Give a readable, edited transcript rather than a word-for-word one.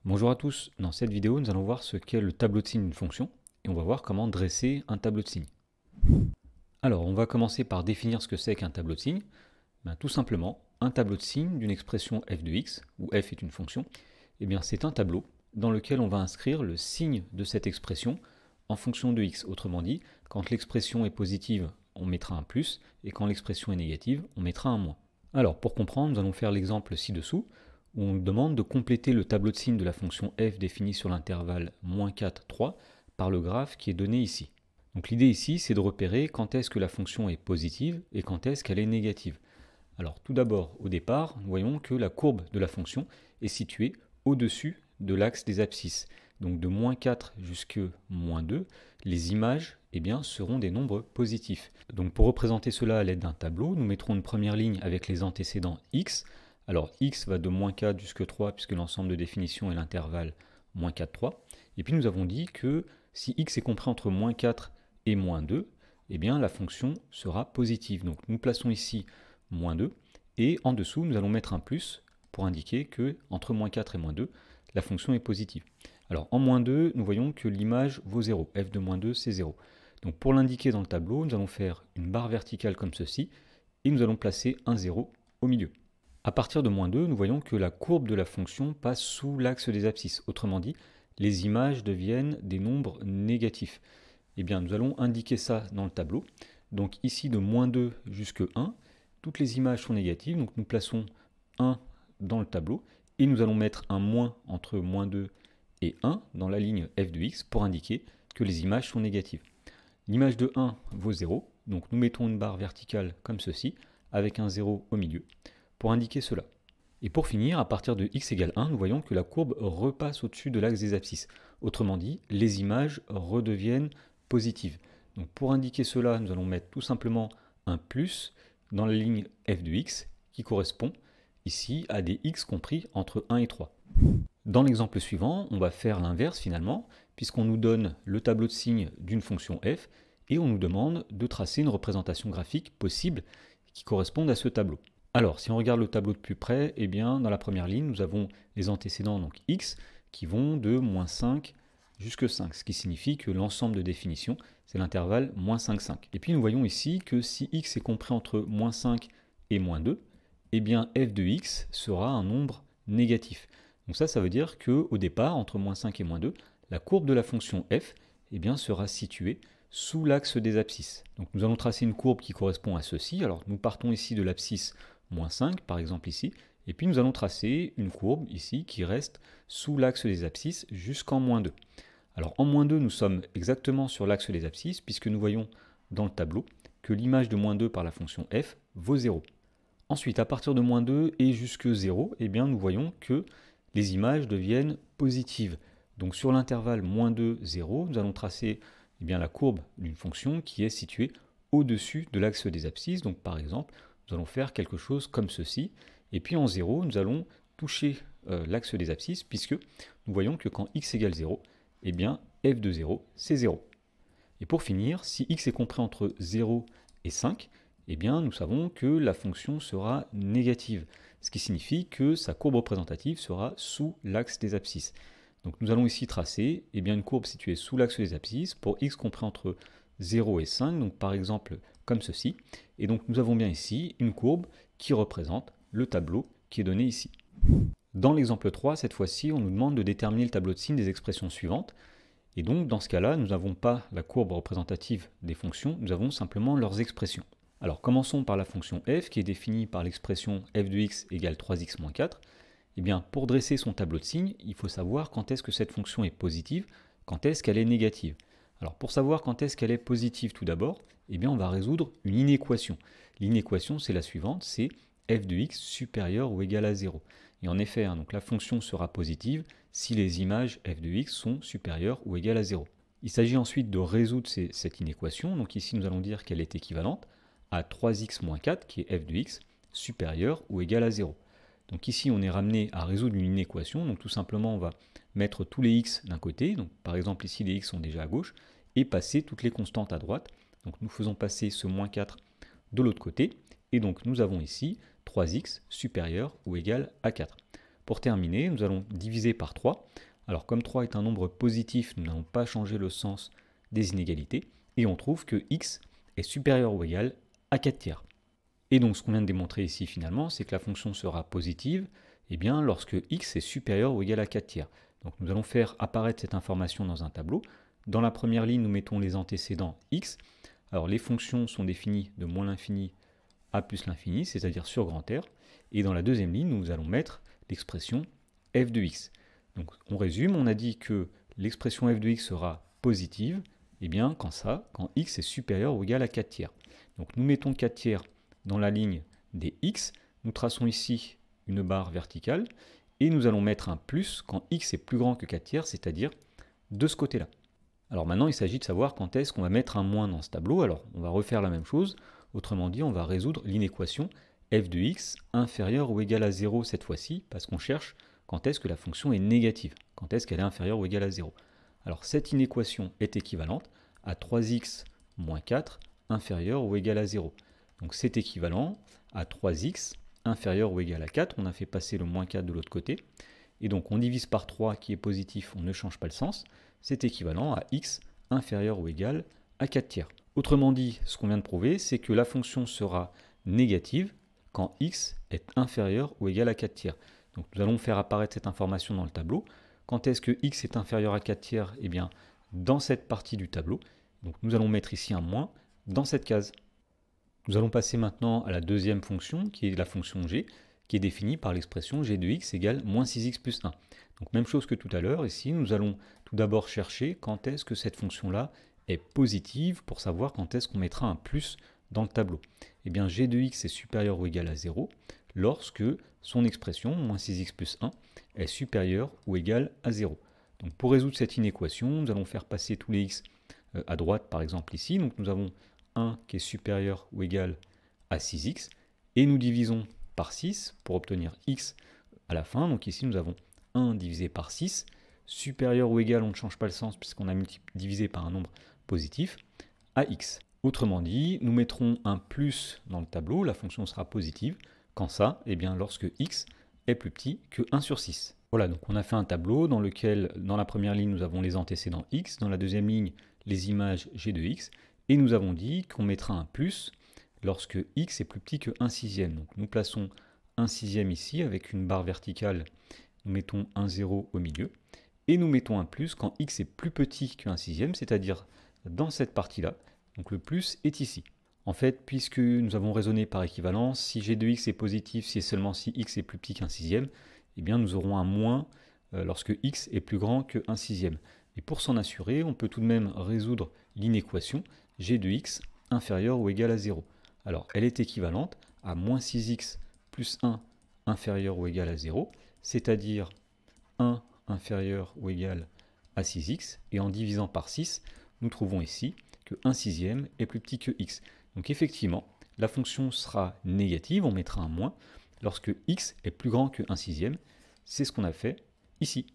Bonjour à tous, dans cette vidéo nous allons voir ce qu'est le tableau de signe d'une fonction et on va voir comment dresser un tableau de signe. Alors on va commencer par définir ce que c'est qu'un tableau de signe. Tout simplement, un tableau de signe d'une expression f de x, où f est une fonction, c'est un tableau dans lequel on va inscrire le signe de cette expression en fonction de x. Autrement dit, quand l'expression est positive, on mettra un plus, et quand l'expression est négative, on mettra un moins. Alors pour comprendre, nous allons faire l'exemple ci-dessous, où on nous demande de compléter le tableau de signe de la fonction f définie sur l'intervalle -4, 3 par le graphe qui est donné ici. Donc l'idée ici, c'est de repérer quand est-ce que la fonction est positive et quand est-ce qu'elle est négative. Alors tout d'abord, au départ, nous voyons que la courbe de la fonction est située au-dessus de l'axe des abscisses. Donc de -4 jusqu'à -2, les images seront des nombres positifs. Donc pour représenter cela à l'aide d'un tableau, nous mettrons une première ligne avec les antécédents x. Alors x va de -4 jusqu'à 3 puisque l'ensemble de définition est l'intervalle -4, 3. Et puis nous avons dit que si x est compris entre -4 et -2, la fonction sera positive. Donc nous plaçons ici -2 et en dessous nous allons mettre un plus pour indiquer que entre -4 et -2, la fonction est positive. Alors en -2, nous voyons que l'image vaut 0, f de -2 c'est 0. Donc pour l'indiquer dans le tableau, nous allons faire une barre verticale comme ceci et nous allons placer un 0 au milieu. À partir de -2, nous voyons que la courbe de la fonction passe sous l'axe des abscisses. Autrement dit, les images deviennent des nombres négatifs. Nous allons indiquer ça dans le tableau. Donc ici, de -2 jusqu'à 1, toutes les images sont négatives. Donc nous plaçons 1 dans le tableau. Et nous allons mettre un moins entre -2 et 1 dans la ligne f de x pour indiquer que les images sont négatives. L'image de 1 vaut 0. Donc nous mettons une barre verticale comme ceci, avec un 0 au milieu, pour indiquer cela. Et pour finir, à partir de x égale 1, nous voyons que la courbe repasse au-dessus de l'axe des abscisses. Autrement dit, les images redeviennent positives. Donc pour indiquer cela, nous allons mettre tout simplement un plus dans la ligne f de x qui correspond ici à des x compris entre 1 et 3. Dans l'exemple suivant, on va faire l'inverse finalement, puisqu'on nous donne le tableau de signe d'une fonction f et on nous demande de tracer une représentation graphique possible qui corresponde à ce tableau. Alors, si on regarde le tableau de plus près, dans la première ligne, nous avons les antécédents, donc x, qui vont de -5 jusqu'à 5, ce qui signifie que l'ensemble de définition, c'est l'intervalle -5, 5. Et puis nous voyons ici que si x est compris entre -5 et -2, f de x sera un nombre négatif. Donc ça veut dire qu'au départ, entre -5 et -2, la courbe de la fonction f sera située sous l'axe des abscisses. Donc nous allons tracer une courbe qui correspond à ceci. Alors nous partons ici de l'abscisse -5, par exemple ici, et puis nous allons tracer une courbe ici qui reste sous l'axe des abscisses jusqu'en -2. Alors en -2, nous sommes exactement sur l'axe des abscisses, puisque nous voyons dans le tableau que l'image de -2 par la fonction f vaut 0. Ensuite, à partir de -2 et jusque 0, nous voyons que les images deviennent positives. Donc sur l'intervalle -2, 0, nous allons tracer la courbe d'une fonction qui est située au-dessus de l'axe des abscisses. Donc par exemple, nous allons faire quelque chose comme ceci. Et puis en 0, nous allons toucher l'axe des abscisses, puisque nous voyons que quand x égale 0, f de 0, c'est 0. Et pour finir, si x est compris entre 0 et 5, nous savons que la fonction sera négative, ce qui signifie que sa courbe représentative sera sous l'axe des abscisses. Donc nous allons ici tracer une courbe située sous l'axe des abscisses pour x compris entre 0 et 5, donc par exemple comme ceci. Et donc nous avons bien ici une courbe qui représente le tableau qui est donné ici. Dans l'exemple 3, cette fois-ci, on nous demande de déterminer le tableau de signe des expressions suivantes. Et donc dans ce cas-là, nous n'avons pas la courbe représentative des fonctions, nous avons simplement leurs expressions. Alors commençons par la fonction f qui est définie par l'expression f de x égale 3x moins 4. Pour dresser son tableau de signe, il faut savoir quand est-ce que cette fonction est positive, quand est-ce qu'elle est négative. Alors pour savoir quand est-ce qu'elle est positive tout d'abord, on va résoudre une inéquation. L'inéquation c'est la suivante, c'est f de x supérieur ou égal à 0. Et en effet, donc la fonction sera positive si les images f de x sont supérieures ou égales à 0. Il s'agit ensuite de résoudre cette inéquation. Donc ici nous allons dire qu'elle est équivalente à 3x moins 4 qui est f de x supérieur ou égal à 0. Donc ici, on est ramené à résoudre une inéquation. Donc tout simplement, on va mettre tous les x d'un côté. Donc par exemple, ici, les x sont déjà à gauche. Et passer toutes les constantes à droite. Donc nous faisons passer ce moins 4 de l'autre côté. Et donc nous avons ici 3x supérieur ou égal à 4. Pour terminer, nous allons diviser par 3. Alors comme 3 est un nombre positif, nous n'allons pas changer le sens des inégalités. Et on trouve que x est supérieur ou égal à 4 tiers. Et donc ce qu'on vient de démontrer ici finalement, c'est que la fonction sera positive lorsque x est supérieur ou égal à 4 tiers. Donc nous allons faire apparaître cette information dans un tableau. Dans la première ligne, nous mettons les antécédents x. Alors les fonctions sont définies de moins l'infini à plus l'infini, c'est-à-dire sur grand R. Et dans la deuxième ligne, nous allons mettre l'expression f de x. Donc on résume, on a dit que l'expression f de x sera positive, quand x est supérieur ou égal à 4 tiers. Donc nous mettons 4 tiers dans la ligne des x, nous traçons ici une barre verticale, et nous allons mettre un plus quand x est plus grand que 4 tiers, c'est-à-dire de ce côté-là. Alors maintenant, il s'agit de savoir quand est-ce qu'on va mettre un moins dans ce tableau. Alors on va refaire la même chose, autrement dit, on va résoudre l'inéquation f de x inférieur ou égal à 0 cette fois-ci, parce qu'on cherche quand est-ce que la fonction est négative, quand est-ce qu'elle est inférieure ou égale à 0. Alors cette inéquation est équivalente à 3x moins 4 inférieur ou égal à 0. Donc c'est équivalent à 3x inférieur ou égal à 4. On a fait passer le moins 4 de l'autre côté. Et donc on divise par 3 qui est positif, on ne change pas le sens. C'est équivalent à x inférieur ou égal à 4 tiers. Autrement dit, ce qu'on vient de prouver, c'est que la fonction sera négative quand x est inférieur ou égal à 4 tiers. Donc nous allons faire apparaître cette information dans le tableau. Quand est-ce que x est inférieur à 4 tiers? Eh bien, dans cette partie du tableau. Donc nous allons mettre ici un moins dans cette case. Nous allons passer maintenant à la deuxième fonction, qui est la fonction g, qui est définie par l'expression g de x égale moins 6x plus 1. Donc même chose que tout à l'heure, ici nous allons tout d'abord chercher quand est-ce que cette fonction-là est positive pour savoir quand est-ce qu'on mettra un plus dans le tableau. Eh bien g de x est supérieur ou égal à 0 lorsque son expression, moins 6x plus 1, est supérieure ou égale à 0. Donc pour résoudre cette inéquation, nous allons faire passer tous les x à droite par exemple ici. Donc nous avons 1 qui est supérieur ou égal à 6x et nous divisons par 6 pour obtenir x à la fin. Donc ici nous avons 1 divisé par 6, supérieur ou égal, on ne change pas le sens puisqu'on a divisé par un nombre positif, à x. Autrement dit, nous mettrons un plus dans le tableau, la fonction sera positive. Quand ça? Eh bien lorsque x est plus petit que 1 sur 6. Voilà, donc on a fait un tableau dans lequel, dans la première ligne, nous avons les antécédents x, dans la deuxième ligne, les images g de x, et nous avons dit qu'on mettra un plus lorsque x est plus petit que 1 sixième. Donc nous plaçons 1 sixième ici avec une barre verticale, nous mettons un 0 au milieu, et nous mettons un plus quand x est plus petit que 1 sixième, c'est-à-dire dans cette partie-là. Donc le plus est ici. En fait, puisque nous avons raisonné par équivalence, si g de x est positif, si et seulement si x est plus petit qu'un sixième, eh bien nous aurons un moins lorsque x est plus grand que 1 sixième. Et pour s'en assurer, on peut tout de même résoudre l'inéquation g de x inférieur ou égal à 0. Alors, elle est équivalente à moins 6x plus 1 inférieur ou égal à 0, c'est-à-dire 1 inférieur ou égal à 6x, et en divisant par 6, nous trouvons ici que 1 sixième est plus petit que x. Donc effectivement, la fonction sera négative, on mettra un moins, lorsque x est plus grand que 1 sixième. C'est ce qu'on a fait ici.